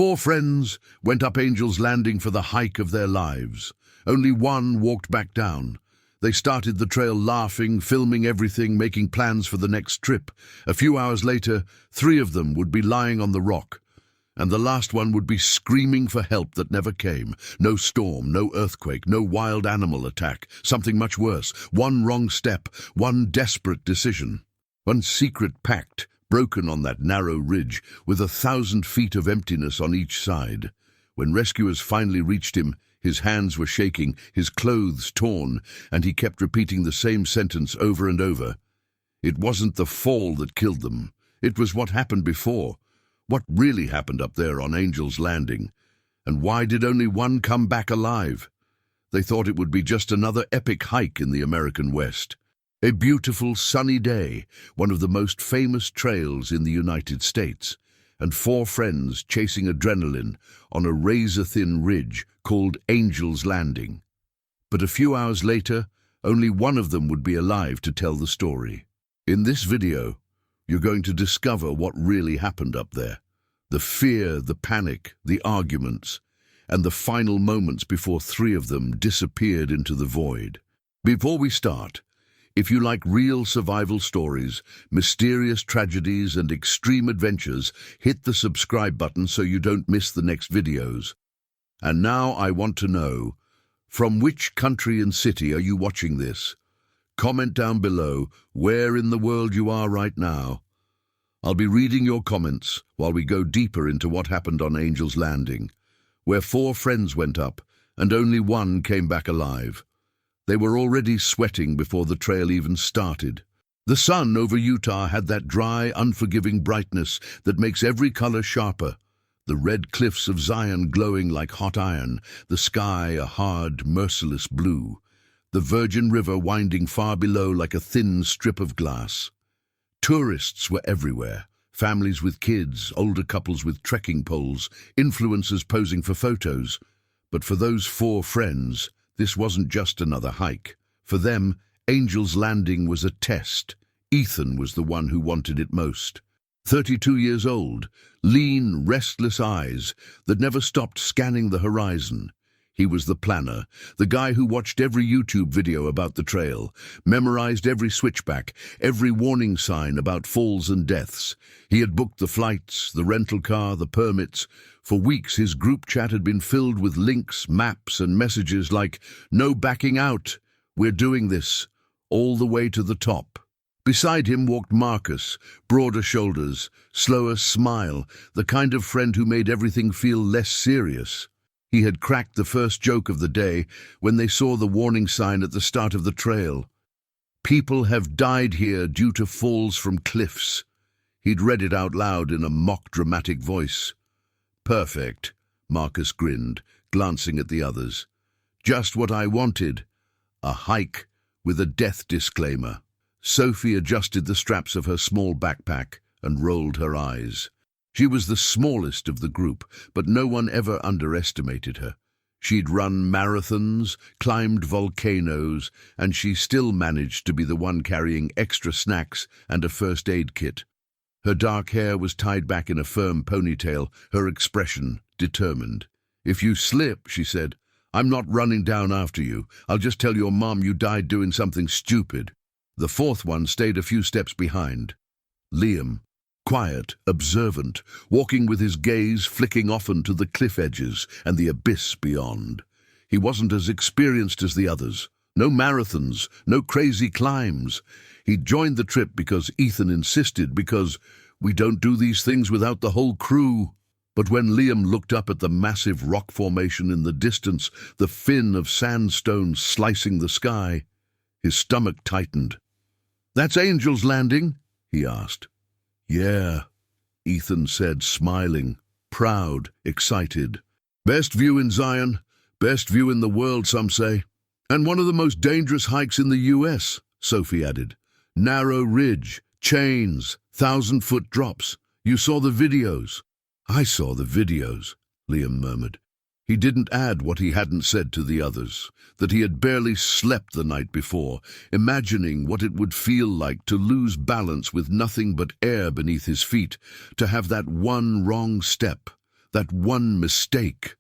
Four friends went up Angel's Landing for the hike of their lives. Only one walked back down. They started the trail laughing, filming everything, making plans for the next trip. A few hours later, three of them would be lying on the rock, and the last one would be screaming for help that never came. No storm, no earthquake, no wild animal attack. Something much worse. One wrong step, one desperate decision. One secret pact broken on that narrow ridge, with 1,000 feet of emptiness on each side. When rescuers finally reached him, his hands were shaking, his clothes torn, and he kept repeating the same sentence over and over. It wasn't the fall that killed them. It was what happened before. What really happened up there on Angel's Landing? And why did only one come back alive? They thought it would be just another epic hike in the American West. A beautiful sunny day, one of the most famous trails in the United States, and four friends chasing adrenaline on a razor-thin ridge called Angel's Landing. But a few hours later, only one of them would be alive to tell the story. In this video, you're going to discover what really happened up there. The fear, the panic, the arguments, and the final moments before three of them disappeared into the void. Before we start, if you like real survival stories, mysterious tragedies, and extreme adventures, hit the subscribe button so you don't miss the next videos. And now I want to know, from which country and city are you watching this? Comment down below where in the world you are right now. I'll be reading your comments while we go deeper into what happened on Angel's Landing, where four friends went up and only one came back alive. They were already sweating before the trail even started. The sun over Utah had that dry, unforgiving brightness that makes every color sharper. The red cliffs of Zion glowing like hot iron, the sky a hard, merciless blue, the Virgin River winding far below like a thin strip of glass. Tourists were everywhere, families with kids, older couples with trekking poles, influencers posing for photos. But for those four friends, this wasn't just another hike. For them, Angel's Landing was a test. Ethan was the one who wanted it most. 32 years old, lean, restless eyes that never stopped scanning the horizon. He was the planner, the guy who watched every YouTube video about the trail, memorized every switchback, every warning sign about falls and deaths. He had booked the flights, the rental car, the permits. For weeks his group chat had been filled with links, maps, and messages like, "No backing out, we're doing this, all the way to the top." Beside him walked Marcus, broader shoulders, slower smile, the kind of friend who made everything feel less serious. He had cracked the first joke of the day when they saw the warning sign at the start of the trail. "People have died here due to falls from cliffs." He'd read it out loud in a mock dramatic voice. "Perfect," Marcus grinned, glancing at the others. "Just what I wanted. A hike with a death disclaimer." Sophie adjusted the straps of her small backpack and rolled her eyes. She was the smallest of the group, but no one ever underestimated her. She'd run marathons, climbed volcanoes, and she still managed to be the one carrying extra snacks and a first aid kit. Her dark hair was tied back in a firm ponytail, her expression determined. "If you slip," she said, "I'm not running down after you. I'll just tell your mom you died doing something stupid." The fourth one stayed a few steps behind. Liam, quiet, observant, walking with his gaze flicking often to the cliff edges and the abyss beyond. He wasn't as experienced as the others. No marathons, no crazy climbs. He joined the trip because Ethan insisted, because we don't do these things without the whole crew. But when Liam looked up at the massive rock formation in the distance, the fin of sandstone slicing the sky, his stomach tightened. "That's Angel's Landing?" he asked. "Yeah," Ethan said, smiling, proud, excited. "Best view in Zion, best view in the world, some say. And one of the most dangerous hikes in the US, Sophie added. Narrow ridge, chains, 1,000-foot drops. You saw the videos." "I saw the videos," Liam murmured. He didn't add what he hadn't said to the others, that he had barely slept the night before, imagining what it would feel like to lose balance with nothing but air beneath his feet, to have that one wrong step, That one mistake,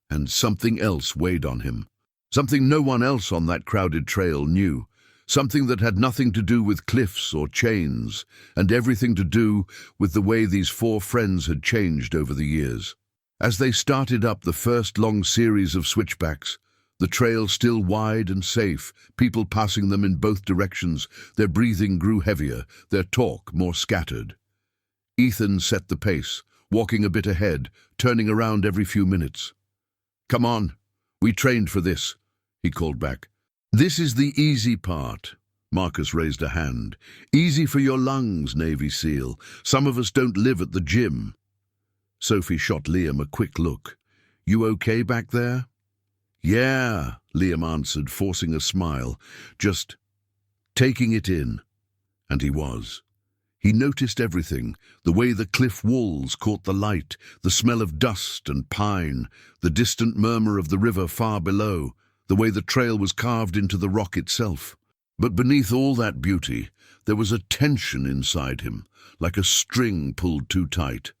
and something else weighed on him. Something no one else on that crowded trail knew. Something that had nothing to do with cliffs or chains, and everything to do with the way these four friends had changed over the years. As they started up the first long series of switchbacks, the trail still wide and safe, people passing them in both directions, their breathing grew heavier, their talk more scattered. Ethan set the pace, walking a bit ahead, turning around every few minutes. "Come on, we trained for this," he called back. "This is the easy part." Marcus raised a hand. "Easy for your lungs, Navy SEAL. Some of us don't live at the gym." Sophie shot Liam a quick look. "You okay back there?" "Yeah," Liam answered, forcing a smile, just taking it in. And he was. He noticed everything, the way the cliff walls caught the light, the smell of dust and pine, the distant murmur of the river far below, the way the trail was carved into the rock itself. But beneath all that beauty, there was a tension inside him, like a string pulled too tight.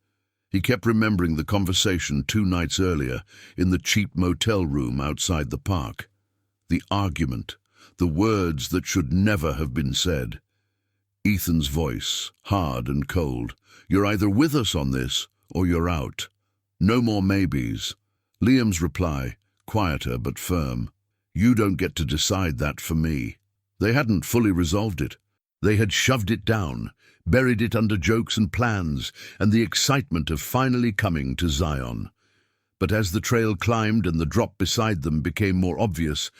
He kept remembering the conversation 2 nights earlier in the cheap motel room outside the park. The argument, the words that should never have been said. Ethan's voice, hard and cold. "You're either with us on this, or you're out. No more maybes." Liam's reply, quieter but firm. "You don't get to decide that for me." They hadn't fully resolved it. They had shoved it down, buried it under jokes and plans, and the excitement of finally coming to Zion. But as the trail climbed and the drop beside them became more obvious,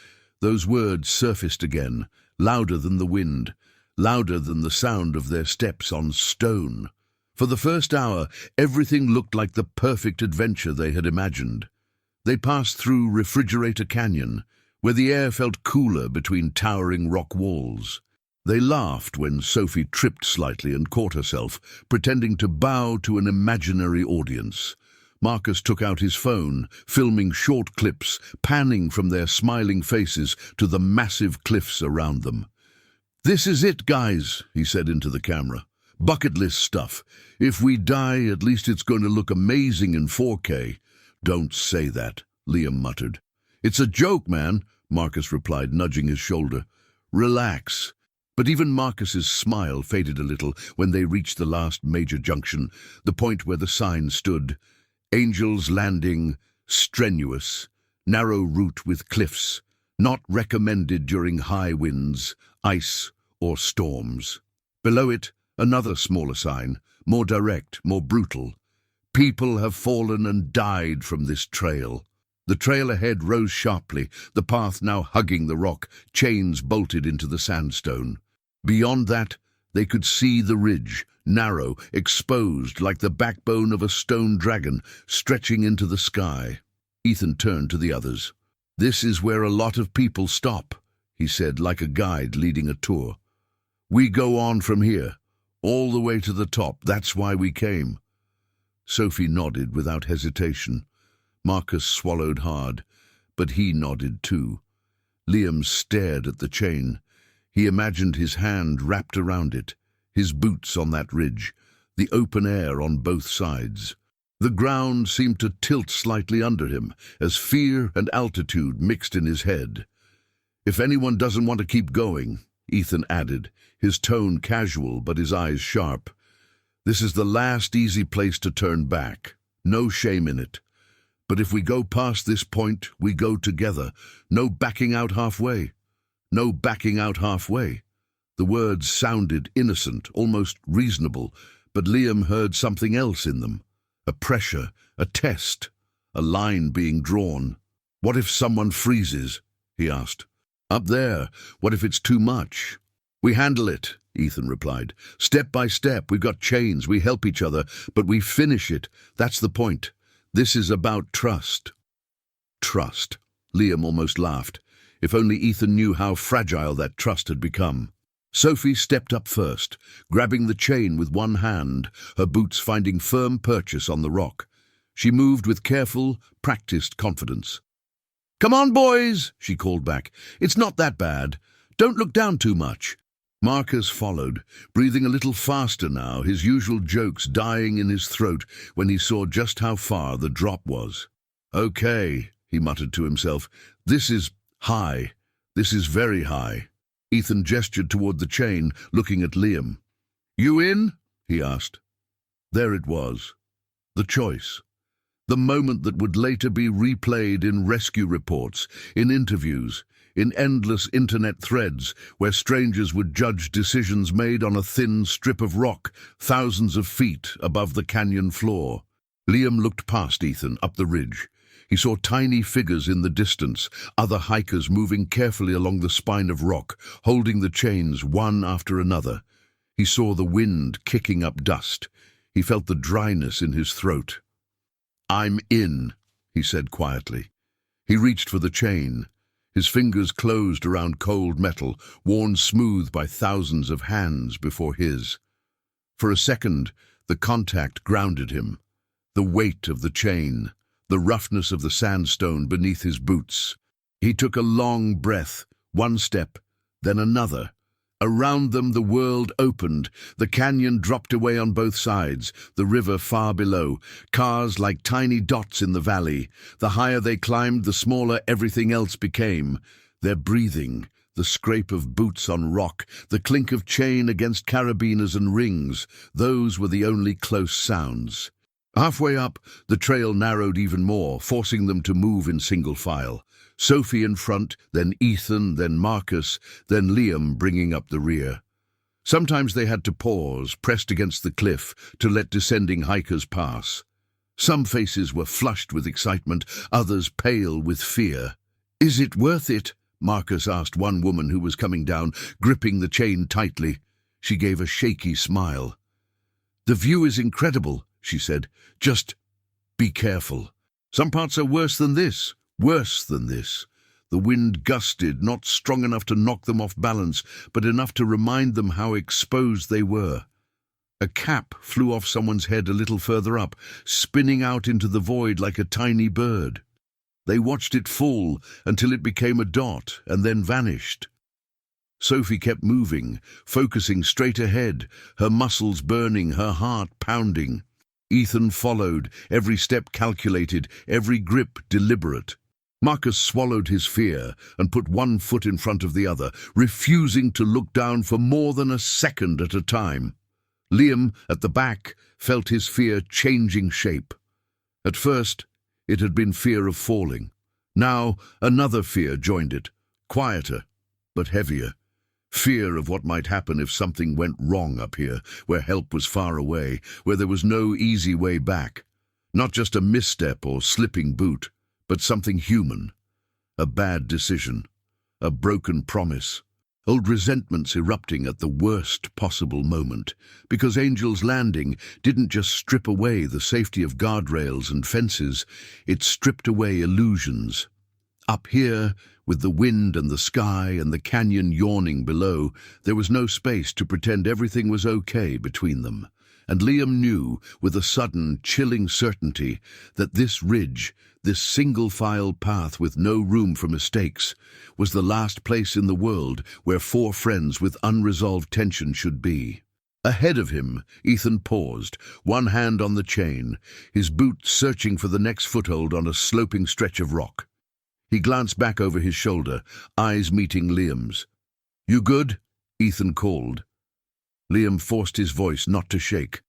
those words surfaced again, louder than the wind, louder than the sound of their steps on stone. For the first hour, everything looked like the perfect adventure they had imagined. They passed through Refrigerator Canyon, where the air felt cooler between towering rock walls. They laughed when Sophie tripped slightly and caught herself, pretending to bow to an imaginary audience. Marcus took out his phone, filming short clips, panning from their smiling faces to the massive cliffs around them. "This is it, guys," he said into the camera. "Bucket list stuff. If we die, at least it's going to look amazing in 4K. "Don't say that," Liam muttered. "It's a joke, man," Marcus replied, nudging his shoulder. "Relax." But even Marcus's smile faded a little when they reached the last major junction, the point where the sign stood. Angel's Landing, strenuous, narrow route with cliffs, not recommended during high winds, ice, or storms. Below it, another smaller sign, more direct, more brutal. People have fallen and died from this trail. The trail ahead rose sharply, the path now hugging the rock, chains bolted into the sandstone. Beyond that, they could see the ridge, narrow, exposed like the backbone of a stone dragon, stretching into the sky. Ethan turned to the others. "This is where a lot of people stop," he said, like a guide leading a tour. "We go on from here, all the way to the top. That's why we came." Sophie nodded without hesitation. Marcus swallowed hard, but he nodded too. Liam stared at the chain. He imagined his hand wrapped around it, his boots on that ridge, the open air on both sides. The ground seemed to tilt slightly under him as fear and altitude mixed in his head. "If anyone doesn't want to keep going," Ethan added, his tone casual but his eyes sharp, "this is the last easy place to turn back. No shame in it. But if we go past this point, we go together. No backing out halfway. No backing out halfway." The words sounded innocent, almost reasonable, but Liam heard something else in them. A pressure, a test, a line being drawn. "What if someone freezes?" he asked. "Up there, what if it's too much?" "We handle it," Ethan replied. "Step by step, we've got chains, we help each other, but we finish it. That's the point. This is about trust." Trust. Liam almost laughed. If only Ethan knew how fragile that trust had become. Sophie stepped up first, grabbing the chain with one hand, her boots finding firm purchase on the rock. She moved with careful, practiced confidence. "Come on, boys," she called back. "It's not that bad. Don't look down too much." Marcus followed, breathing a little faster now, his usual jokes dying in his throat when he saw just how far the drop was. "Okay," he muttered to himself, "this is high. This is very high." Ethan gestured toward the chain, looking at Liam. "You in?" he asked. There it was. The choice. The moment that would later be replayed in rescue reports, in interviews, in endless internet threads where strangers would judge decisions made on a thin strip of rock thousands of feet above the canyon floor. Liam looked past Ethan, up the ridge. He saw tiny figures in the distance, other hikers moving carefully along the spine of rock, holding the chains one after another. He saw the wind kicking up dust. He felt the dryness in his throat. "I'm in," he said quietly. He reached for the chain. His fingers closed around cold metal, worn smooth by thousands of hands before his. For a second, the contact grounded him. The weight of the chain, the roughness of the sandstone beneath his boots. He took a long breath, one step, then another. Around them the world opened. The canyon dropped away on both sides, the river far below, cars like tiny dots in the valley. The higher they climbed, the smaller everything else became. Their breathing, the scrape of boots on rock, the clink of chain against carabiners and rings, those were the only close sounds. Halfway up, the trail narrowed even more, forcing them to move in single file. Sophie in front, then Ethan, then Marcus, then Liam bringing up the rear. Sometimes they had to pause, pressed against the cliff, to let descending hikers pass. Some faces were flushed with excitement, others pale with fear. "Is it worth it?" Marcus asked one woman who was coming down, gripping the chain tightly. She gave a shaky smile. "The view is incredible," she said. "Just be careful. Some parts are worse than this. Worse than this." The wind gusted, not strong enough to knock them off balance, but enough to remind them how exposed they were. A cap flew off someone's head a little further up, spinning out into the void like a tiny bird. They watched it fall until it became a dot and then vanished. Sophie kept moving, focusing straight ahead, her muscles burning, her heart pounding. Ethan followed, every step calculated, every grip deliberate. Marcus swallowed his fear and put one foot in front of the other, refusing to look down for more than a second at a time. Liam, at the back, felt his fear changing shape. At first, it had been fear of falling. Now, another fear joined it, quieter, but heavier. Fear of what might happen if something went wrong up here, where help was far away, where there was no easy way back. Not just a misstep or slipping boot, but something human. A bad decision, a broken promise, old resentments erupting at the worst possible moment, because Angel's Landing didn't just strip away the safety of guardrails and fences, it stripped away illusions. Up here, with the wind and the sky and the canyon yawning below, there was no space to pretend everything was okay between them. And Liam knew, with a sudden, chilling certainty, that this ridge, this single-file path with no room for mistakes, was the last place in the world where four friends with unresolved tension should be. Ahead of him, Ethan paused, one hand on the chain, his boot searching for the next foothold on a sloping stretch of rock. He glanced back over his shoulder, eyes meeting Liam's. "You good?" Ethan called. Liam forced his voice not to shake.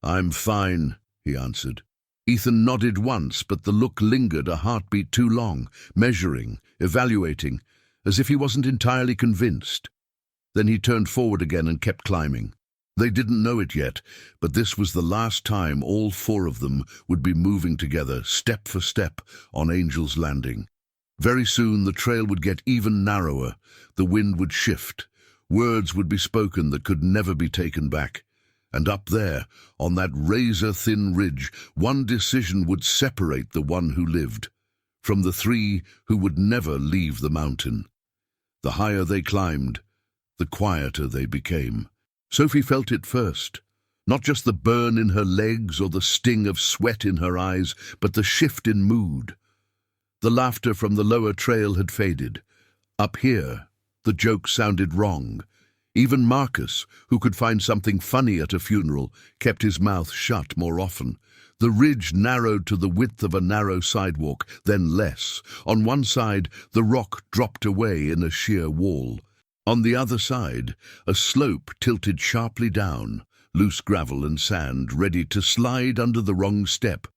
"I'm fine," he answered. Ethan nodded once, but the look lingered a heartbeat too long, measuring, evaluating, as if he wasn't entirely convinced. Then he turned forward again and kept climbing. They didn't know it yet, but this was the last time all four of them would be moving together, step for step, on Angel's Landing. Very soon the trail would get even narrower, the wind would shift, words would be spoken that could never be taken back. And up there, on that razor-thin ridge, one decision would separate the one who lived from the three who would never leave the mountain. The higher they climbed, the quieter they became. Sophie felt it first, not just the burn in her legs or the sting of sweat in her eyes, but the shift in mood. The laughter from the lower trail had faded. Up here, the joke sounded wrong. Even Marcus, who could find something funny at a funeral, kept his mouth shut more often. The ridge narrowed to the width of a narrow sidewalk, then less. On one side, the rock dropped away in a sheer wall. On the other side, a slope tilted sharply down, loose gravel and sand ready to slide under the wrong step.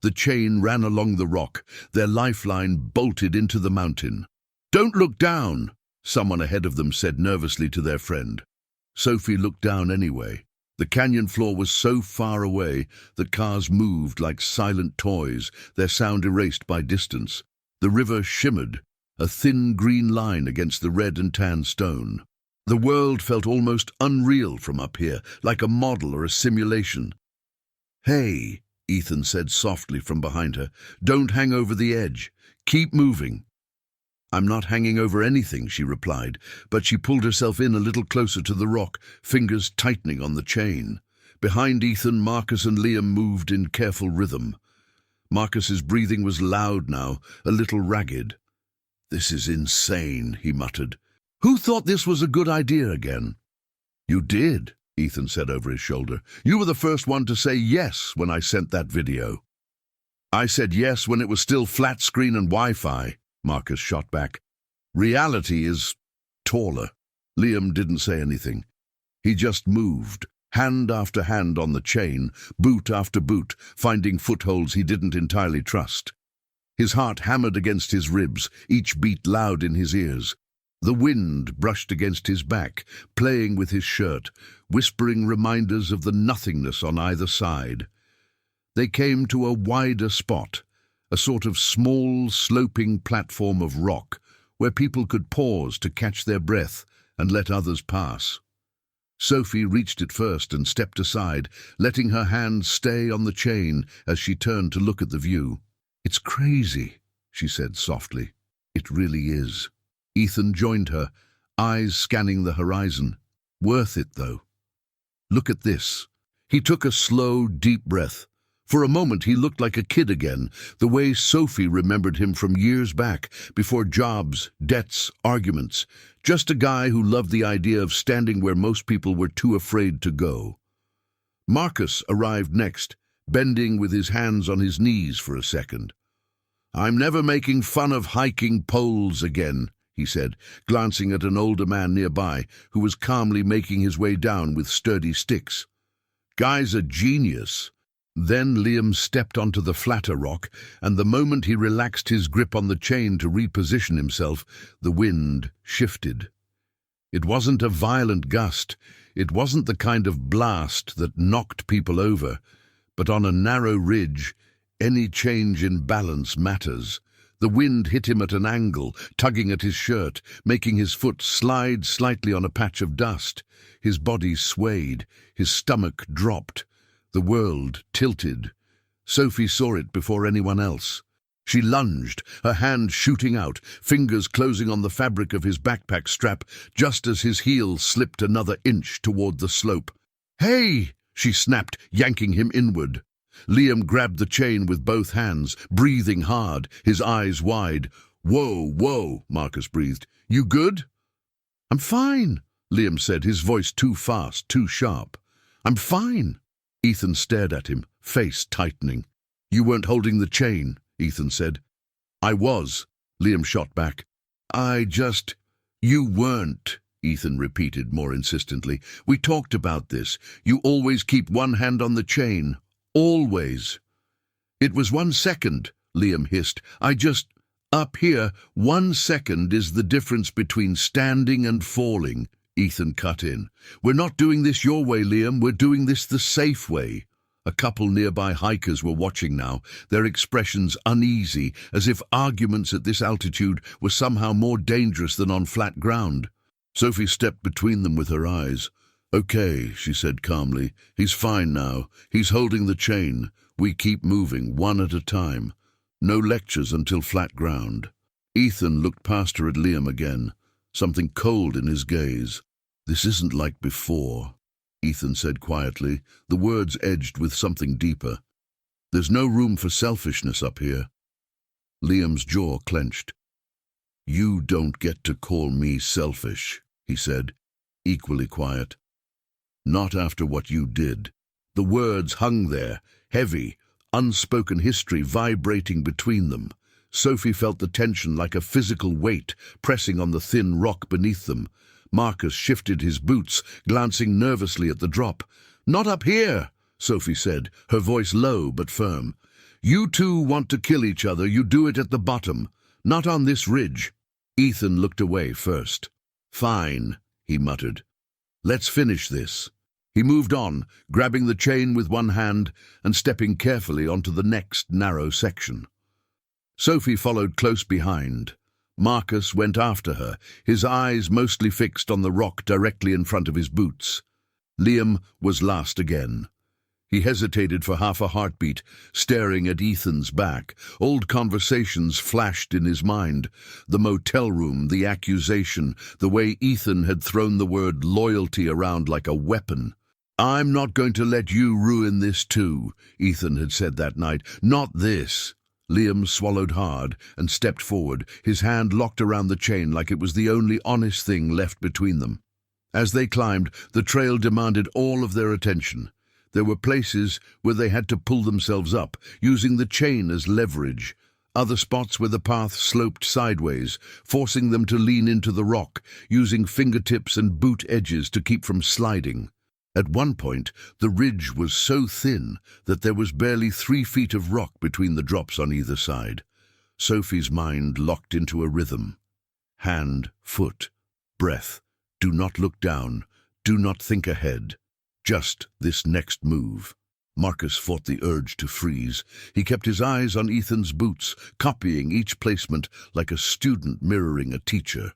The chain ran along the rock, their lifeline bolted into the mountain. "Don't look down," someone ahead of them said nervously to their friend. Sophie looked down anyway. The canyon floor was so far away that cars moved like silent toys, their sound erased by distance. The river shimmered, a thin green line against the red and tan stone. The world felt almost unreal from up here, like a model or a simulation. "Hey," Ethan said softly from behind her, "don't hang over the edge. Keep moving." "I'm not hanging over anything," she replied, but she pulled herself in a little closer to the rock, fingers tightening on the chain. Behind Ethan, Marcus and Liam moved in careful rhythm. Marcus's breathing was loud now, a little ragged. "This is insane," he muttered. "Who thought this was a good idea again?" "You did," Ethan said over his shoulder. "You were the first one to say yes when I sent that video." "I said yes when it was still flat screen and Wi-Fi," Marcus shot back. "Reality is taller." Liam didn't say anything. He just moved, hand after hand on the chain, boot after boot, finding footholds he didn't entirely trust. His heart hammered against his ribs, each beat loud in his ears. The wind brushed against his back, playing with his shirt, whispering reminders of the nothingness on either side. They came to a wider spot, a sort of small, sloping platform of rock, where people could pause to catch their breath and let others pass. Sophie reached it first and stepped aside, letting her hand stay on the chain as she turned to look at the view. "It's crazy," she said softly. "It really is." Ethan joined her, eyes scanning the horizon. "Worth it, though. Look at this." He took a slow, deep breath. For a moment he looked like a kid again, the way Sophie remembered him from years back, before jobs, debts, arguments. Just a guy who loved the idea of standing where most people were too afraid to go. Marcus arrived next, bending with his hands on his knees for a second. "I'm never making fun of hiking poles again," he said, glancing at an older man nearby who was calmly making his way down with sturdy sticks. "Guy's a genius." Then Liam stepped onto the flatter rock, and the moment he relaxed his grip on the chain to reposition himself, the wind shifted. It wasn't a violent gust, it wasn't the kind of blast that knocked people over, but on a narrow ridge, any change in balance matters. The wind hit him at an angle, tugging at his shirt, making his foot slide slightly on a patch of dust. His body swayed, his stomach dropped. The world tilted. Sophie saw it before anyone else. She lunged, her hand shooting out, fingers closing on the fabric of his backpack strap, just as his heel slipped another inch toward the slope. "Hey!" she snapped, yanking him inward. Liam grabbed the chain with both hands, breathing hard, his eyes wide. "Whoa, whoa," Marcus breathed. "You good?" "I'm fine," Liam said, his voice too fast, too sharp. "I'm fine." Ethan stared at him, face tightening. "You weren't holding the chain," Ethan said. "I was," Liam shot back. You weren't," Ethan repeated more insistently. "We talked about this. You always keep one hand on the chain. Always." "It was 1 second," Liam hissed. Up here, 1 second is the difference between standing and falling," Ethan cut in. "We're not doing this your way, Liam. We're doing this the safe way." A couple nearby hikers were watching now, their expressions uneasy, as if arguments at this altitude were somehow more dangerous than on flat ground. Sophie stepped between them with her eyes. "Okay," she said calmly. "He's fine now. He's holding the chain. We keep moving, one at a time. No lectures until flat ground." Ethan looked past her at Liam again, something cold in his gaze. "This isn't like before," Ethan said quietly, the words edged with something deeper. "There's no room for selfishness up here." Liam's jaw clenched. "You don't get to call me selfish," he said. equally quiet. Not after what you did. The words hung there, heavy, unspoken history vibrating between them. Sophie felt the tension like a physical weight pressing on the thin rock beneath them. Marcus shifted his boots, glancing nervously at the drop. "Not up here," Sophie said, her voice low but firm. "You two want to kill each other, you do it at the bottom, not on this ridge." Ethan looked away first. "Fine," he muttered. "Let's finish this." He moved on, grabbing the chain with one hand and stepping carefully onto the next narrow section. Sophie followed close behind. Marcus went after her, his eyes mostly fixed on the rock directly in front of his boots. Liam was last again. He hesitated for half a heartbeat, staring at Ethan's back. Old conversations flashed in his mind. The motel room, the accusation, the way Ethan had thrown the word loyalty around like a weapon. "I'm not going to let you ruin this too," Ethan had said that night. "Not this." Liam swallowed hard and stepped forward, his hand locked around the chain like it was the only honest thing left between them. As they climbed, the trail demanded all of their attention. There were places where they had to pull themselves up, using the chain as leverage. Other spots where the path sloped sideways, forcing them to lean into the rock, using fingertips and boot edges to keep from sliding. At one point, the ridge was so thin that there was barely 3 feet of rock between the drops on either side. Sophie's mind locked into a rhythm. Hand, foot, breath. Do not look down. Do not think ahead. Just this next move. Marcus fought the urge to freeze. He kept his eyes on Ethan's boots, copying each placement like a student mirroring a teacher.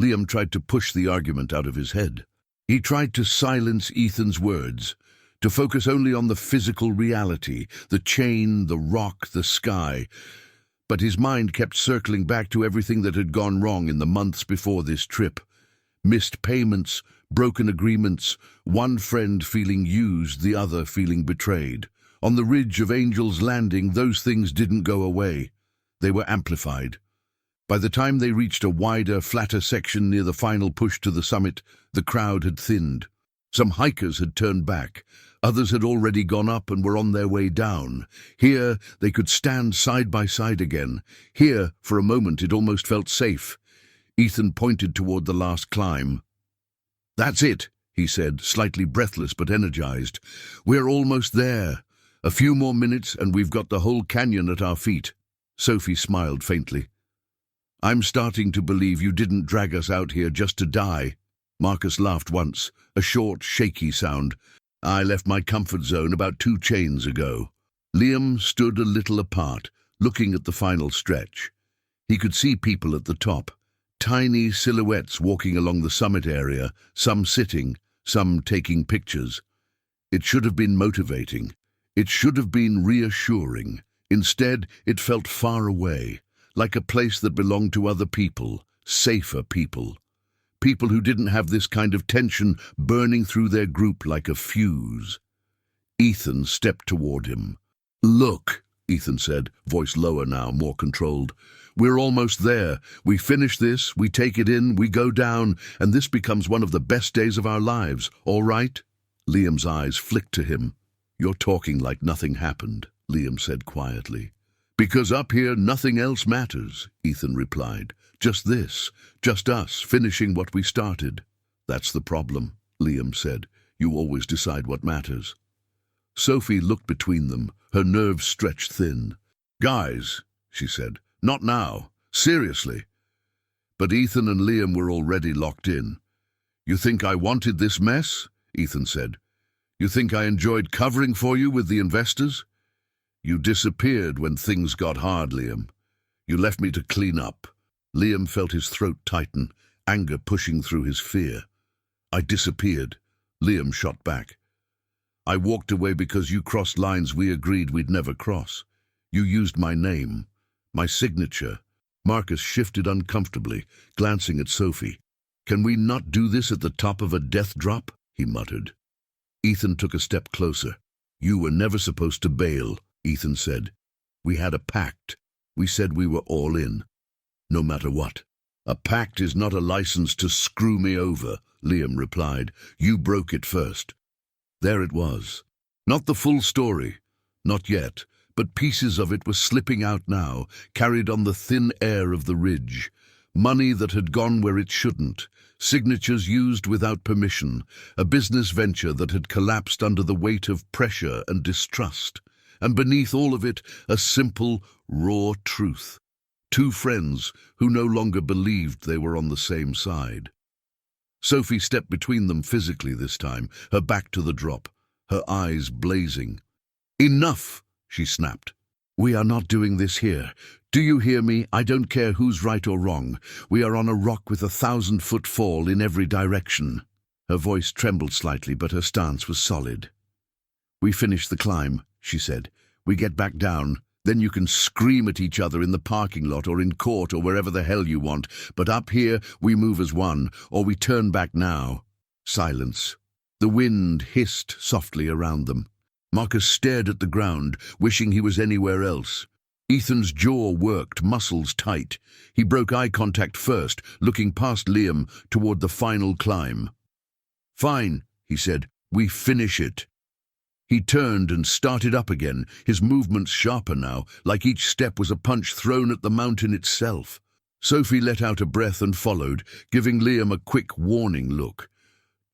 Liam tried to push the argument out of his head. He tried to silence Ethan's words, to focus only on the physical reality, the chain, the rock, the sky. But his mind kept circling back to everything that had gone wrong in the months before this trip. Missed payments, broken agreements, one friend feeling used, the other feeling betrayed. On the ridge of Angel's Landing, those things didn't go away. They were amplified. By the time they reached a wider, flatter section near the final push to the summit, the crowd had thinned. Some hikers had turned back. Others had already gone up and were on their way down. Here, they could stand side by side again. Here, for a moment, it almost felt safe. Ethan pointed toward the last climb. "That's it," he said, slightly breathless but energized. "We're almost there. A few more minutes and we've got the whole canyon at our feet." Sophie smiled faintly. "I'm starting to believe you didn't drag us out here just to die." Marcus laughed once, a short, shaky sound. "I left my comfort zone about 2 chains ago." Liam stood a little apart, looking at the final stretch. He could see people at the top, tiny silhouettes walking along the summit area, some sitting, some taking pictures. It should have been motivating. It should have been reassuring. Instead, it felt far away, like a place that belonged to other people, safer people. People who didn't have this kind of tension burning through their group like a fuse. Ethan stepped toward him. "Look," Ethan said, voice lower now, more controlled. "We're almost there. We finish this, we take it in, we go down, and this becomes one of the best days of our lives, all right?" Liam's eyes flicked to him. "You're talking like nothing happened," Liam said quietly. "Because up here nothing else matters," Ethan replied. "Just this, just us, finishing what we started." "That's the problem," Liam said. "You always decide what matters." Sophie looked between them, her nerves stretched thin. "Guys," she said, "not now. Seriously." But Ethan and Liam were already locked in. "You think I wanted this mess?" Ethan said. "You think I enjoyed covering for you with the investors? You disappeared when things got hard, Liam. You left me to clean up." Liam felt his throat tighten, anger pushing through his fear. "I disappeared," Liam shot back. "I walked away because you crossed lines we agreed we'd never cross. You used my name, my signature." Marcus shifted uncomfortably, glancing at Sophie. "Can we not do this at the top of a death drop?" he muttered. Ethan took a step closer. "You were never supposed to bail," Ethan said. "We had a pact. We said we were all in, no matter what." "A pact is not a license to screw me over," Liam replied. "You broke it first." There it was. Not the full story. Not yet. But pieces of it were slipping out now, carried on the thin air of the ridge. Money that had gone where it shouldn't. Signatures used without permission. A business venture that had collapsed under the weight of pressure and distrust. And beneath all of it, a simple, raw truth. Two friends who no longer believed they were on the same side. Sophie stepped between them physically this time, her back to the drop, her eyes blazing. "Enough!" she snapped. "We are not doing this here. Do you hear me? I don't care who's right or wrong. We are on a rock with 1,000-foot fall in every direction." Her voice trembled slightly, but her stance was solid. "We finish the climb," she said. "We get back down. Then you can scream at each other in the parking lot or in court or wherever the hell you want. But up here, we move as one, or we turn back now." Silence. The wind hissed softly around them. Marcus stared at the ground, wishing he was anywhere else. Ethan's jaw worked, muscles tight. He broke eye contact first, looking past Liam toward the final climb. "Fine," he said. "We finish it." He turned and started up again, his movements sharper now, like each step was a punch thrown at the mountain itself. Sophie let out a breath and followed, giving Liam a quick warning look.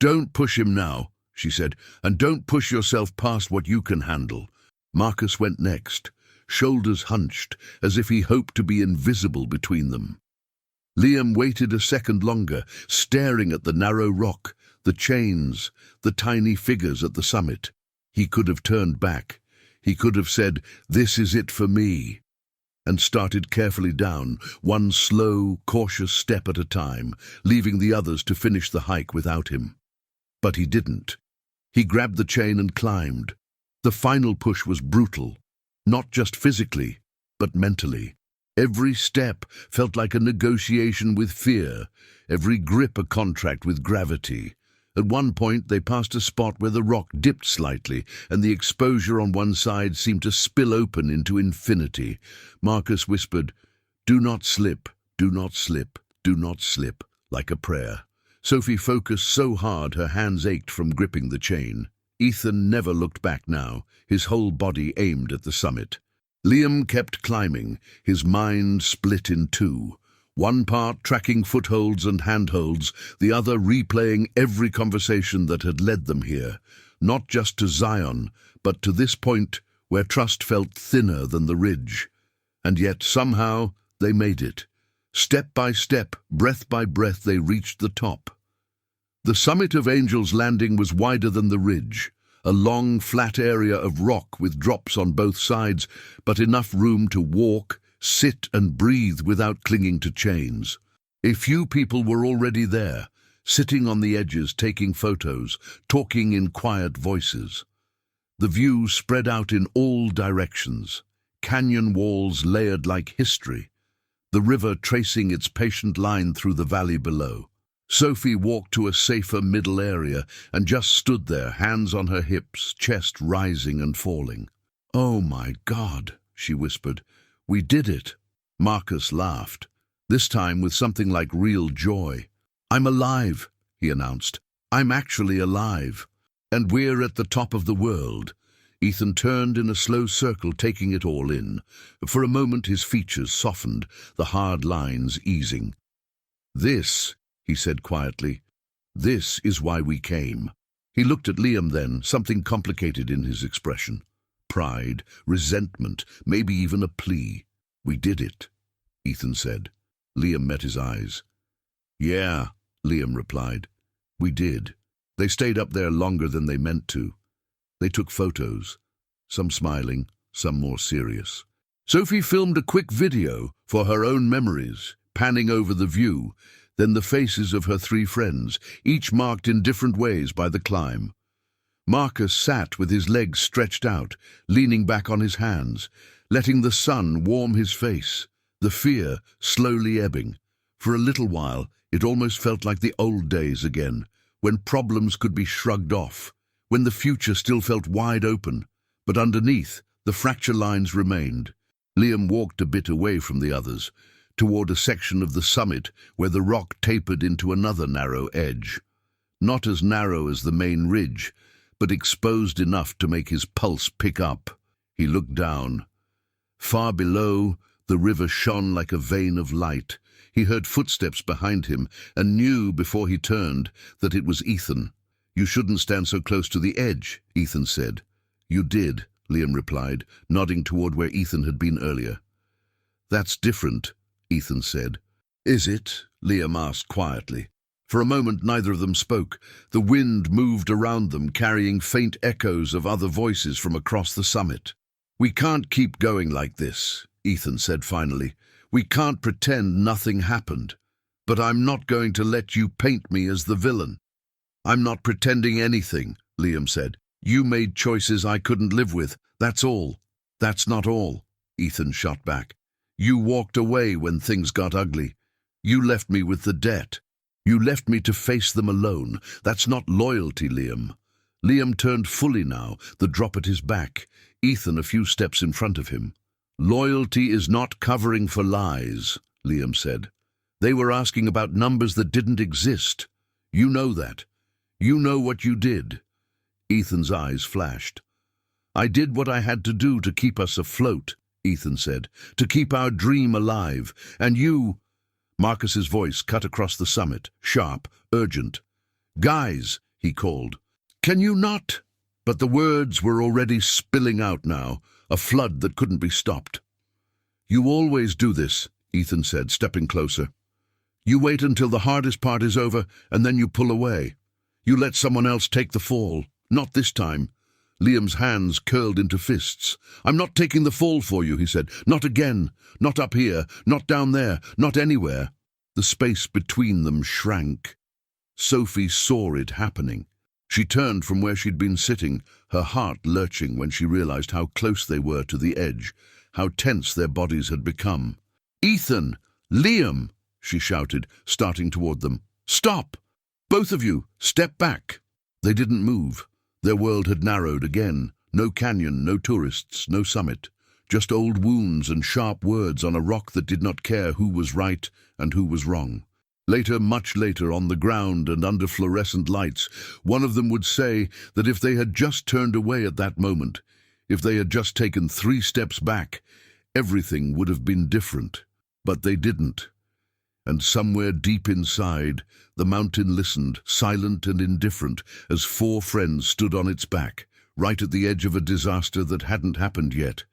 "Don't push him now," she said, "and don't push yourself past what you can handle." Marcus went next, shoulders hunched, as if he hoped to be invisible between them. Liam waited a second longer, staring at the narrow rock, the chains, the tiny figures at the summit. He could have turned back. He could have said, "This is it for me," and started carefully down, one slow, cautious step at a time, leaving the others to finish the hike without him. But he didn't. He grabbed the chain and climbed. The final push was brutal, not just physically, but mentally. Every step felt like a negotiation with fear, every grip a contract with gravity. At one point, they passed a spot where the rock dipped slightly, and the exposure on one side seemed to spill open into infinity. Marcus whispered, "Do not slip, do not slip, do not slip," like a prayer. Sophie focused so hard her hands ached from gripping the chain. Ethan never looked back now, his whole body aimed at the summit. Liam kept climbing, his mind split in two. One part tracking footholds and handholds, the other replaying every conversation that had led them here, not just to Zion, but to this point where trust felt thinner than the ridge. And yet, somehow, they made it. Step by step, breath by breath, they reached the top. The summit of Angel's Landing was wider than the ridge, a long, flat area of rock with drops on both sides, but enough room to walk, sit and breathe without clinging to chains. A few people were already there, sitting on the edges, taking photos, talking in quiet voices. The view spread out in all directions, canyon walls layered like history, the river tracing its patient line through the valley below. Sophie walked to a safer middle area and just stood there, hands on her hips, chest rising and falling. "Oh my God," she whispered. "We did it." Marcus laughed, this time with something like real joy. "I'm alive," he announced. "I'm actually alive. And we're at the top of the world." Ethan turned in a slow circle, taking it all in. For a moment his features softened, the hard lines easing. "This," he said quietly, "this is why we came." He looked at Liam then, something complicated in his expression. Pride, resentment, maybe even a plea. "We did it," Ethan said. Liam met his eyes. "Yeah," Liam replied. "We did." They stayed up there longer than they meant to. They took photos, some smiling, some more serious. Sophie filmed a quick video for her own memories, panning over the view, then the faces of her three friends, each marked in different ways by the climb. Marcus sat with his legs stretched out, leaning back on his hands, letting the sun warm his face, the fear slowly ebbing. For a little while, it almost felt like the old days again, when problems could be shrugged off, when the future still felt wide open, but underneath, the fracture lines remained. Liam walked a bit away from the others, toward a section of the summit where the rock tapered into another narrow edge. Not as narrow as the main ridge, but exposed enough to make his pulse pick up. He looked down. Far below, the river shone like a vein of light. He heard footsteps behind him and knew before he turned that it was Ethan. "You shouldn't stand so close to the edge," Ethan said. "You did," Liam replied, nodding toward where Ethan had been earlier. "That's different," Ethan said. "Is it?" Liam asked quietly. For a moment neither of them spoke. The wind moved around them, carrying faint echoes of other voices from across the summit. "We can't keep going like this," Ethan said finally. "We can't pretend nothing happened. But I'm not going to let you paint me as the villain." "I'm not pretending anything," Liam said. "You made choices I couldn't live with, that's all." "That's not all," Ethan shot back. "You walked away when things got ugly. You left me with the debt. You left me to face them alone. That's not loyalty, Liam." Liam turned fully now, the drop at his back, Ethan a few steps in front of him. "Loyalty is not covering for lies," Liam said. "They were asking about numbers that didn't exist. You know that. You know what you did." Ethan's eyes flashed. "I did what I had to do to keep us afloat," Ethan said, "to keep our dream alive. And you—" Marcus's voice cut across the summit, sharp, urgent. "Guys," he called. "Can you not?" But the words were already spilling out now, a flood that couldn't be stopped. "You always do this," Ethan said, stepping closer. "You wait until the hardest part is over, and then you pull away. You let someone else take the fall. Not this time." Liam's hands curled into fists. "I'm not taking the fall for you," he said. "Not again. Not up here. Not down there. Not anywhere." The space between them shrank. Sophie saw it happening. She turned from where she'd been sitting, her heart lurching when she realized how close they were to the edge, how tense their bodies had become. "Ethan! Liam!" she shouted, starting toward them. "Stop! Both of you! Step back!" They didn't move. Their world had narrowed again. No canyon, no tourists, no summit. Just old wounds and sharp words on a rock that did not care who was right and who was wrong. Later, much later, on the ground and under fluorescent lights, one of them would say that if they had just turned away at that moment, if they had just taken 3 steps back, everything would have been different. But they didn't. And somewhere deep inside, the mountain listened, silent and indifferent, as 4 friends stood on its back, right at the edge of a disaster that hadn't happened yet,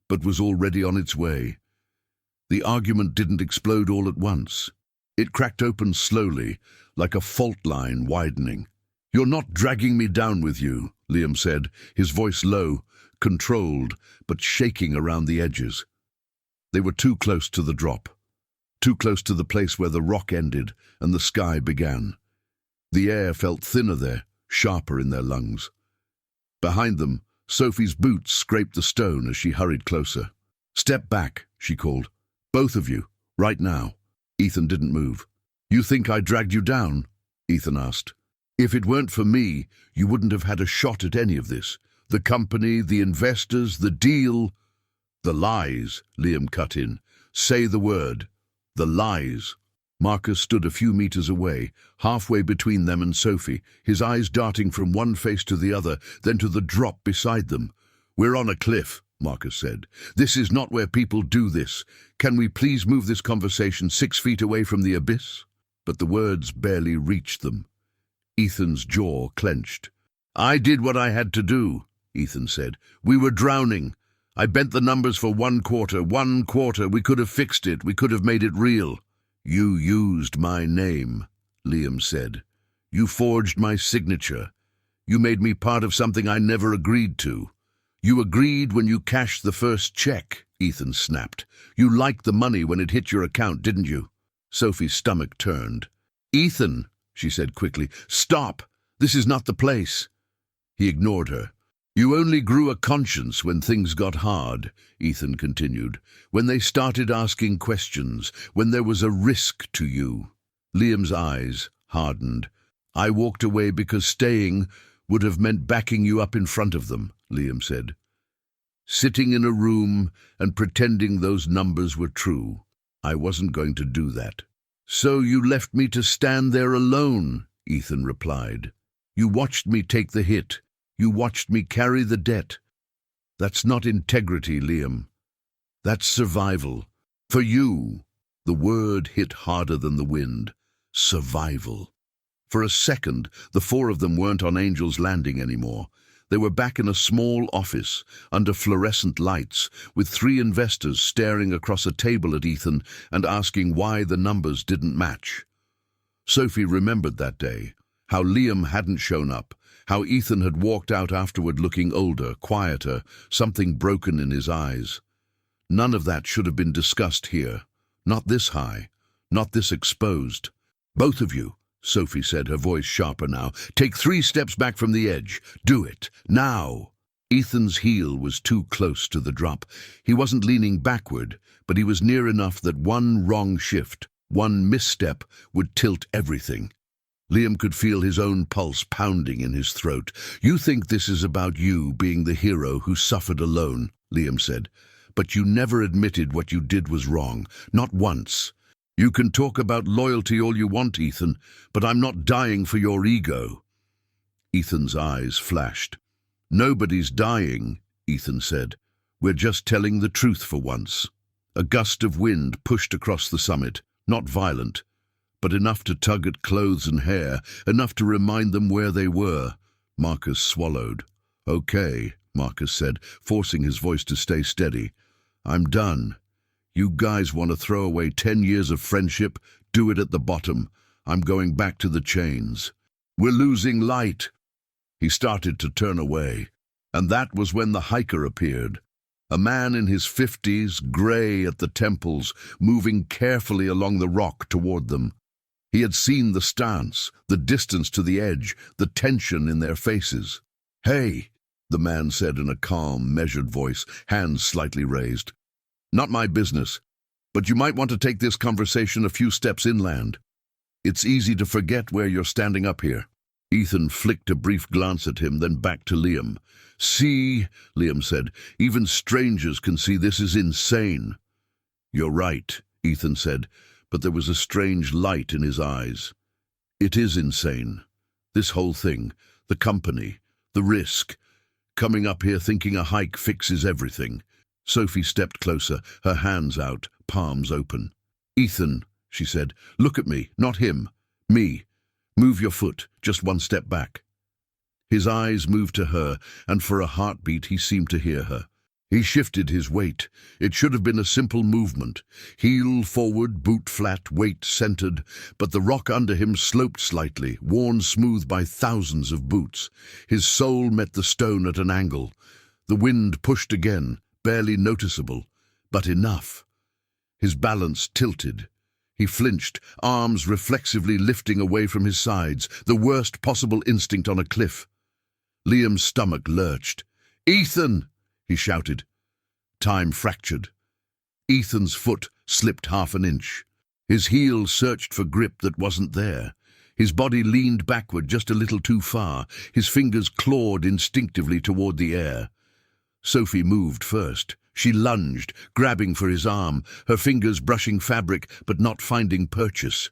but was already on its way. The argument didn't explode all at once. It cracked open slowly, like a fault line widening. "You're not dragging me down with you," Liam said, his voice low, controlled, but shaking around the edges. They were too close to the drop. Too close to the place where the rock ended and the sky began. The air felt thinner there, sharper in their lungs. Behind them, Sophie's boots scraped the stone as she hurried closer. "Step back," she called. "Both of you, right now." Ethan didn't move. "You think I dragged you down?" Ethan asked. "If it weren't for me, you wouldn't have had a shot at any of this. The company, the investors, the deal." "The lies," Liam cut in. "Say the word. The lies." Marcus stood a few meters away, halfway between them and Sophie, his eyes darting from one face to the other, then to the drop beside them. "We're on a cliff," Marcus said. "This is not where people do this. Can we please move this conversation 6 feet away from the abyss?" But the words barely reached them. Ethan's jaw clenched. "I did what I had to do," Ethan said. "We were drowning. I bent the numbers for 1 quarter. 1 quarter. We could have fixed it. We could have made it real." "You used my name," Liam said. "You forged my signature. You made me part of something I never agreed to." "You agreed when you cashed the first check," Ethan snapped. "You liked the money when it hit your account, didn't you?" Sophie's stomach turned. "Ethan," she said quickly, "stop. This is not the place." He ignored her. "You only grew a conscience when things got hard," Ethan continued, "when they started asking questions, when there was a risk to you." Liam's eyes hardened. "I walked away because staying would have meant backing you up in front of them," Liam said. "Sitting in a room and pretending those numbers were true. I wasn't going to do that. So you left me to stand there alone, Ethan replied. You watched me take the hit. You watched me carry the debt. That's not integrity, Liam. That's survival. For you, the word hit harder than the wind. Survival. For a second, the four of them weren't on Angel's Landing anymore. They were back in a small office, under fluorescent lights, with three investors staring across a table at Ethan and asking why the numbers didn't match. Sophie remembered that day, how Liam hadn't shown up, how Ethan had walked out afterward looking older, quieter, something broken in his eyes. None of that should have been discussed here. Not this high, not this exposed. Both of you, Sophie said, her voice sharper now, take 3 steps back from the edge. Do it, now. Ethan's heel was too close to the drop. He wasn't leaning backward, but he was near enough that one wrong shift, one misstep, would tilt everything. Liam could feel his own pulse pounding in his throat. You think this is about you being the hero who suffered alone, Liam said. But you never admitted what you did was wrong, not once. You can talk about loyalty all you want, Ethan, but I'm not dying for your ego. Ethan's eyes flashed. Nobody's dying, Ethan said. We're just telling the truth for once. A gust of wind pushed across the summit, not violent, but enough to tug at clothes and hair, enough to remind them where they were. Marcus swallowed. Okay, Marcus said, forcing his voice to stay steady. I'm done. You guys want to throw away 10 years of friendship? Do it at the bottom. I'm going back to the chains. We're losing light. He started to turn away, and that was when the hiker appeared. A man in his 50s, grey at the temples, moving carefully along the rock toward them. He had seen the stance, the distance to the edge, the tension in their faces. Hey, the man said in a calm, measured voice, hands slightly raised. Not my business, but you might want to take this conversation a few steps inland. It's easy to forget where you're standing up here. Ethan flicked a brief glance at him, then back to Liam. See, Liam said, even strangers can see this is insane. You're right, Ethan said, but there was a strange light in his eyes. It is insane. This whole thing, the company, the risk, coming up here thinking a hike fixes everything. Sophie stepped closer, her hands out, palms open. Ethan, she said, look at me, not him. Me. Move your foot, just 1 step back. His eyes moved to her, and for a heartbeat he seemed to hear her. He shifted his weight. It should have been a simple movement. Heel forward, boot flat, weight centered, but the rock under him sloped slightly, worn smooth by thousands of boots. His sole met the stone at an angle. The wind pushed again, barely noticeable, but enough. His balance tilted. He flinched, arms reflexively lifting away from his sides, the worst possible instinct on a cliff. Liam's stomach lurched. Ethan! He shouted. Time fractured. Ethan's foot slipped 1/2 inch. His heel searched for grip that wasn't there. His body leaned backward just a little too far. His fingers clawed instinctively toward the air. Sophie moved first. She lunged, grabbing for his arm, her fingers brushing fabric but not finding purchase.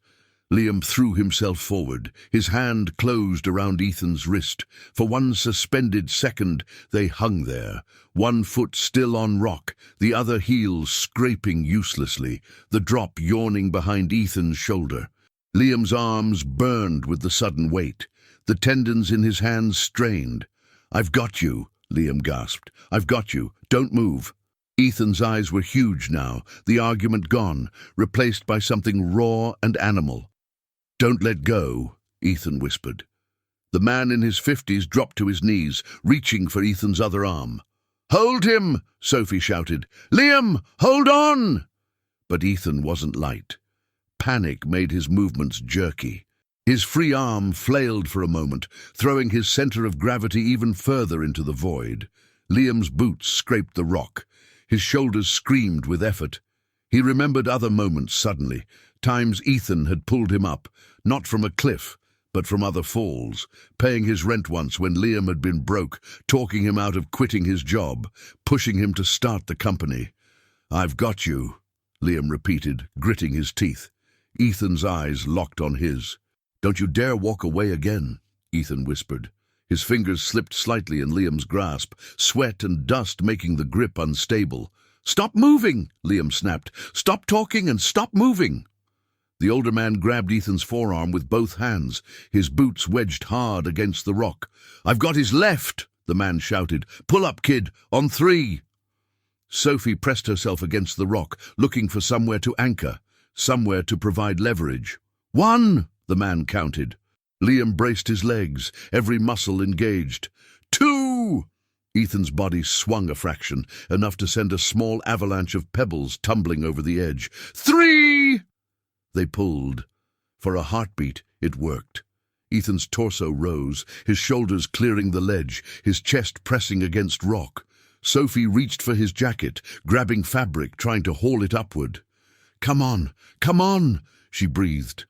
Liam threw himself forward. His hand closed around Ethan's wrist. For 1 suspended second, they hung there, 1 foot still on rock, the other heel scraping uselessly, the drop yawning behind Ethan's shoulder. Liam's arms burned with the sudden weight. The tendons in his hands strained. I've got you, Liam gasped. I've got you. Don't move. Ethan's eyes were huge now, the argument gone, replaced by something raw and animal. Don't let go, Ethan whispered. The man in his 50s dropped to his knees, reaching for Ethan's other arm. Hold him, Sophie shouted. Liam, hold on! But Ethan wasn't light. Panic made his movements jerky. His free arm flailed for a moment, throwing his center of gravity even further into the void. Liam's boots scraped the rock. His shoulders screamed with effort. He remembered other moments suddenly, times Ethan had pulled him up, not from a cliff, but from other falls, paying his rent once when Liam had been broke, talking him out of quitting his job, pushing him to start the company. I've got you, Liam repeated, gritting his teeth. Ethan's eyes locked on his. "Don't you dare walk away again," Ethan whispered. His fingers slipped slightly in Liam's grasp, sweat and dust making the grip unstable. "Stop moving," Liam snapped. "Stop talking and stop moving." The older man grabbed Ethan's forearm with both hands, his boots wedged hard against the rock. "I've got his left," the man shouted. "Pull up, kid, on 3. Sophie pressed herself against the rock, looking for somewhere to anchor, somewhere to provide leverage. 1, the man counted. Liam braced his legs, every muscle engaged. 2! Ethan's body swung a fraction, enough to send a small avalanche of pebbles tumbling over the edge. 3! They pulled. For a heartbeat, it worked. Ethan's torso rose, his shoulders clearing the ledge, his chest pressing against rock. Sophie reached for his jacket, grabbing fabric, trying to haul it upward. Come on, she breathed.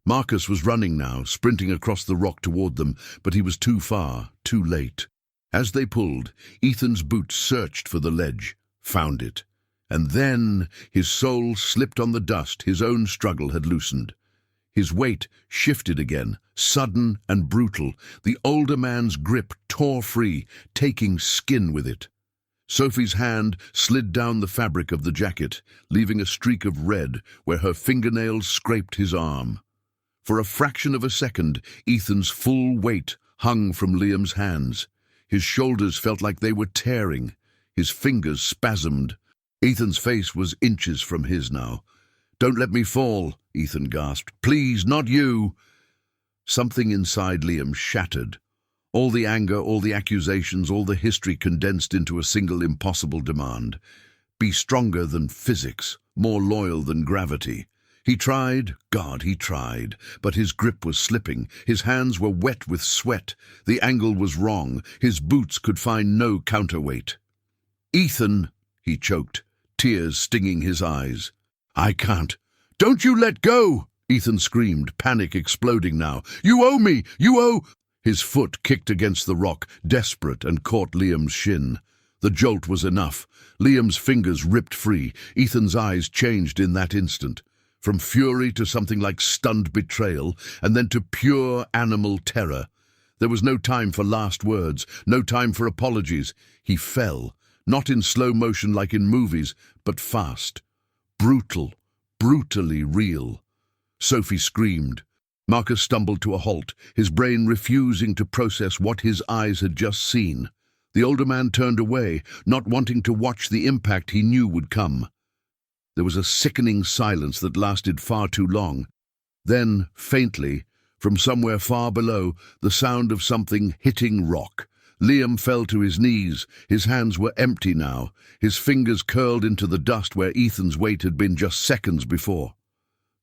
Marcus was running now, sprinting across the rock toward them, but he was too far, too late. As they pulled, Ethan's boots searched for the ledge, found it. And then his soul slipped on the dust his own struggle had loosened. His weight shifted again, sudden and brutal. The older man's grip tore free, taking skin with it. Sophie's hand slid down the fabric of the jacket, leaving a streak of red where her fingernails scraped his arm. For a fraction of a second, Ethan's full weight hung from Liam's hands. His shoulders felt like they were tearing. His fingers spasmed. Ethan's face was inches from his now. "Don't let me fall," Ethan gasped. "Please, not you." Something inside Liam shattered. All the anger, all the accusations, all the history condensed into a single impossible demand. Be stronger than physics, more loyal than gravity. He tried, God, he tried, but his grip was slipping. His hands were wet with sweat. The angle was wrong. His boots could find no counterweight. "Ethan," he choked, tears stinging his eyes. "I can't." "Don't you let go!" Ethan screamed, panic exploding now. "You owe me! You owe—" His foot kicked against the rock, desperate, and caught Liam's shin. The jolt was enough. Liam's fingers ripped free. Ethan's eyes changed in that instant. From fury to something like stunned betrayal, and then to pure animal terror. There was no time for last words, no time for apologies. He fell, not in slow motion like in movies, but fast. Brutal, brutally real. Sophie screamed. Marcus stumbled to a halt, his brain refusing to process what his eyes had just seen. The older man turned away, not wanting to watch the impact he knew would come. There was a sickening silence that lasted far too long. Then, faintly, from somewhere far below, the sound of something hitting rock. Liam fell to his knees. His hands were empty now, his fingers curled into the dust where Ethan's weight had been just seconds before.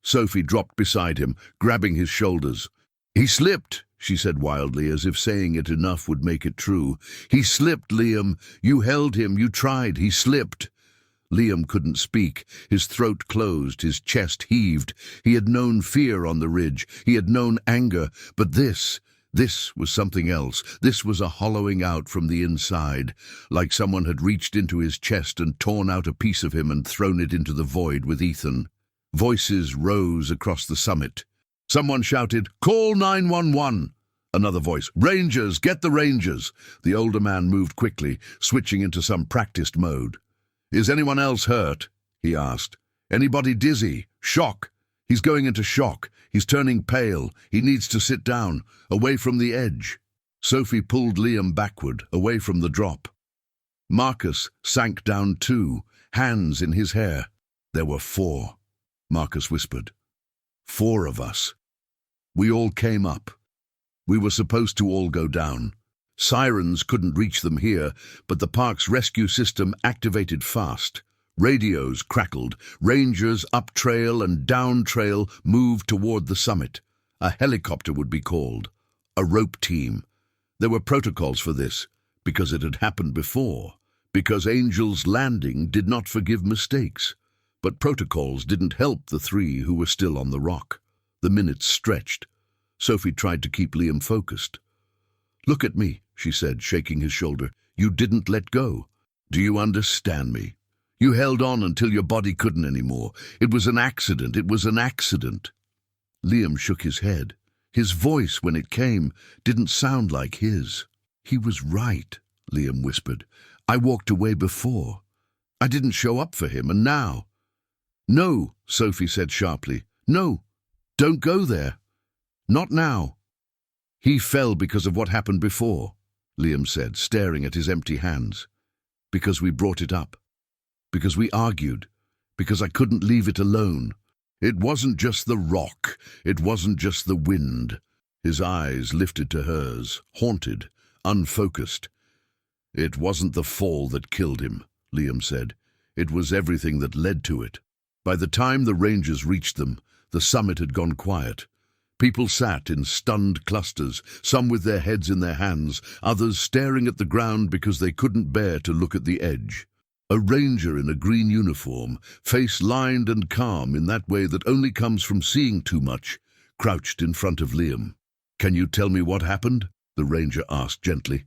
Sophie dropped beside him, grabbing his shoulders. "He slipped," she said wildly, as if saying it enough would make it true. "He slipped, Liam. You held him, you tried. He slipped." Liam couldn't speak. His throat closed, his chest heaved. He had known fear on the ridge. He had known anger. But this was something else. This was a hollowing out from the inside, like someone had reached into his chest and torn out a piece of him and thrown it into the void with Ethan. Voices rose across the summit. Someone shouted, "Call 911!" Another voice, "Rangers, get the Rangers!" The older man moved quickly, switching into some practiced mode. "Is anyone else hurt?" he asked. "Anybody dizzy? Shock? He's going into shock. He's turning pale. He needs to sit down, away from the edge." Sophie pulled Liam backward, away from the drop. Marcus sank down too, hands in his hair. "There were 4. Marcus whispered. 4 of us. We all came up. We were supposed to all go down. Sirens couldn't reach them here, but the park's rescue system activated fast. Radios crackled. Rangers up trail and down trail moved toward the summit. A helicopter would be called. A rope team. There were protocols for this, because it had happened before. Because Angel's Landing did not forgive mistakes. But protocols didn't help the 3 who were still on the rock. The minutes stretched. Sophie tried to keep Liam focused. "Look at me," she said, shaking his shoulder. "You didn't let go. Do you understand me? You held on until your body couldn't anymore. It was an accident. It was an accident. Liam shook his head. His voice, when it came, didn't sound like his. He was right, Liam whispered. I walked away before. I didn't show up for him, and now... No, Sophie said sharply. No, don't go there. Not now. He fell because of what happened before, Liam said, staring at his empty hands. Because we brought it up. Because we argued. Because I couldn't leave it alone. It wasn't just the rock. It wasn't just the wind. His eyes lifted to hers, haunted, unfocused. It wasn't the fall that killed him, Liam said. It was everything that led to it. By the time the Rangers reached them, the summit had gone quiet. People sat in stunned clusters, some with their heads in their hands, others staring at the ground because they couldn't bear to look at the edge. A ranger in a green uniform, face lined and calm in that way that only comes from seeing too much, crouched in front of Liam. Can you tell me what happened? The ranger asked gently.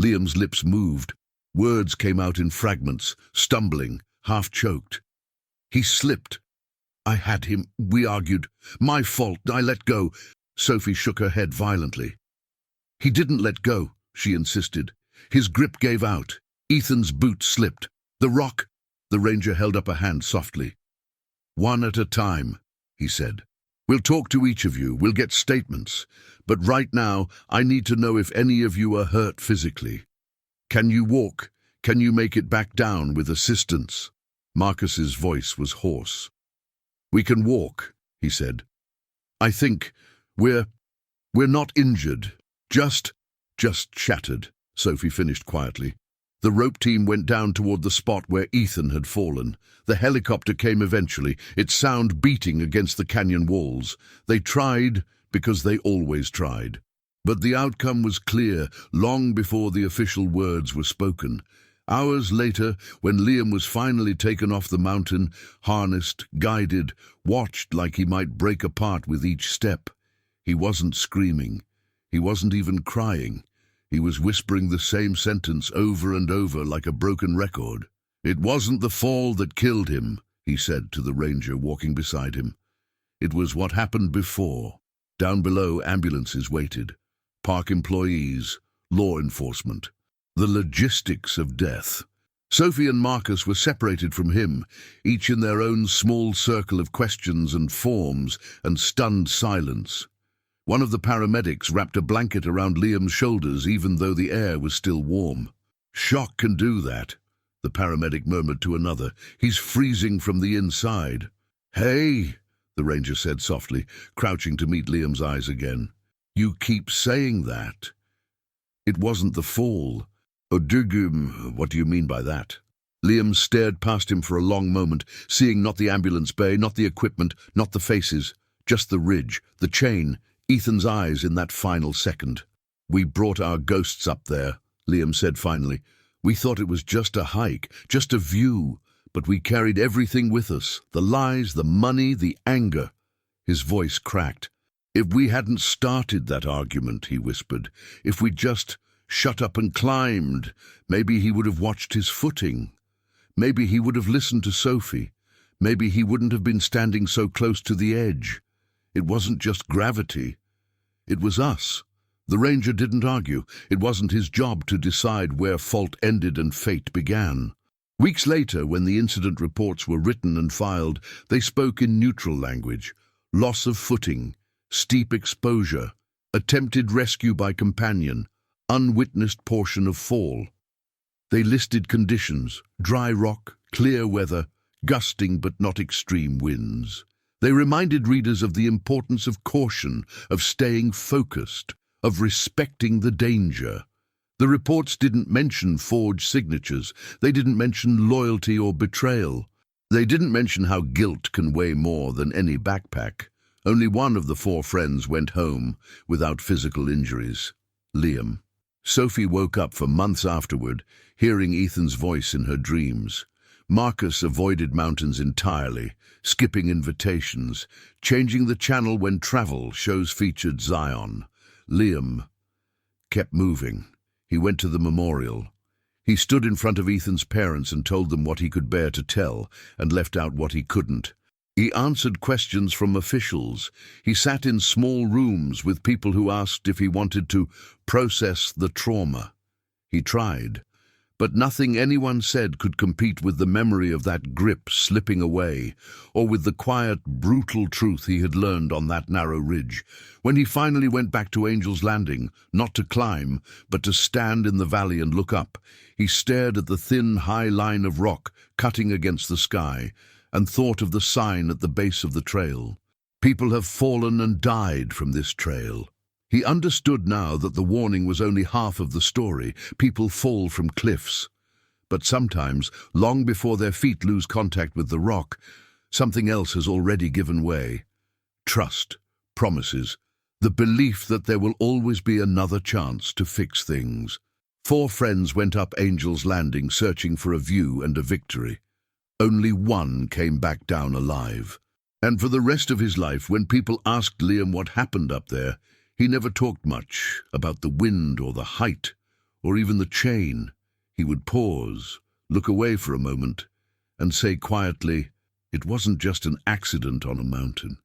Liam's lips moved. Words came out in fragments, stumbling, half-choked. He slipped. I had him. We argued. My fault. I let go. Sophie shook her head violently. He didn't let go, she insisted. His grip gave out. Ethan's boot slipped. The rock. The ranger held up a hand softly. One at a time, he said. We'll talk to each of you. We'll get statements. But right now, I need to know if any of you are hurt physically. Can you walk? Can you make it back down with assistance? Marcus's voice was hoarse. We can walk, he said. I think we're not injured. Just shattered, Sophie finished quietly. The rope team went down toward the spot where Ethan had fallen. The helicopter came eventually, its sound beating against the canyon walls. They tried because they always tried. But the outcome was clear long before the official words were spoken. Hours later, when Liam was finally taken off the mountain, harnessed, guided, watched like he might break apart with each step, he wasn't screaming. He wasn't even crying. He was whispering the same sentence over and over like a broken record. It wasn't the fall that killed him, he said to the ranger walking beside him. It was what happened before. Down below, ambulances waited. Park employees, law enforcement. The logistics of death. Sophie and Marcus were separated from him, each in their own small circle of questions and forms and stunned silence. One of the paramedics wrapped a blanket around Liam's shoulders even though the air was still warm. Shock can do that, the paramedic murmured to another. He's freezing from the inside. Hey, the ranger said softly, crouching to meet Liam's eyes again. You keep saying that. It wasn't the fall. What do you mean by that? Liam stared past him for a long moment, seeing not the ambulance bay, not the equipment, not the faces, just the ridge, the chain, Ethan's eyes in that final second. We brought our ghosts up there, Liam said finally. We thought it was just a hike, just a view, but we carried everything with us, the lies, the money, the anger. His voice cracked. If we hadn't started that argument, he whispered, if we'd just shut up and climbed, maybe he would have watched his footing. Maybe he would have listened to Sophie. Maybe he wouldn't have been standing so close to the edge. It wasn't just gravity. It was us. The ranger didn't argue. It wasn't his job to decide where fault ended and fate began. Weeks later, when the incident reports were written and filed, they spoke in neutral language. Loss of footing, steep exposure, attempted rescue by companion, unwitnessed portion of fall. They listed conditions: dry rock, clear weather, gusting but not extreme winds. They reminded readers of the importance of caution, of staying focused, of respecting the danger. The reports didn't mention forged signatures. They didn't mention loyalty or betrayal. They didn't mention how guilt can weigh more than any backpack. Only one of the four friends went home without physical injuries: Liam. Sophie woke up for months afterward, hearing Ethan's voice in her dreams. Marcus avoided mountains entirely, skipping invitations, changing the channel when travel shows featured Zion. Liam kept moving. He went to the memorial. He stood in front of Ethan's parents and told them what he could bear to tell and left out what he couldn't. He answered questions from officials. He sat in small rooms with people who asked if he wanted to process the trauma. He tried, but nothing anyone said could compete with the memory of that grip slipping away, or with the quiet, brutal truth he had learned on that narrow ridge. When he finally went back to Angel's Landing, not to climb, but to stand in the valley and look up, he stared at the thin, high line of rock cutting against the sky, and thought of the sign at the base of the trail. People have fallen and died from this trail. He understood now that the warning was only half of the story. People fall from cliffs. But sometimes, long before their feet lose contact with the rock, something else has already given way. Trust, promises, the belief that there will always be another chance to fix things. 4 friends went up Angel's Landing searching for a view and a victory. Only one came back down alive. And for the rest of his life, when people asked Liam what happened up there, he never talked much about the wind or the height, or even the chain. He would pause, look away for a moment, and say quietly, "It wasn't just an accident on a mountain.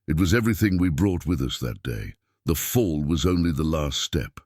It was everything we brought with us that day. The fall was only the last step."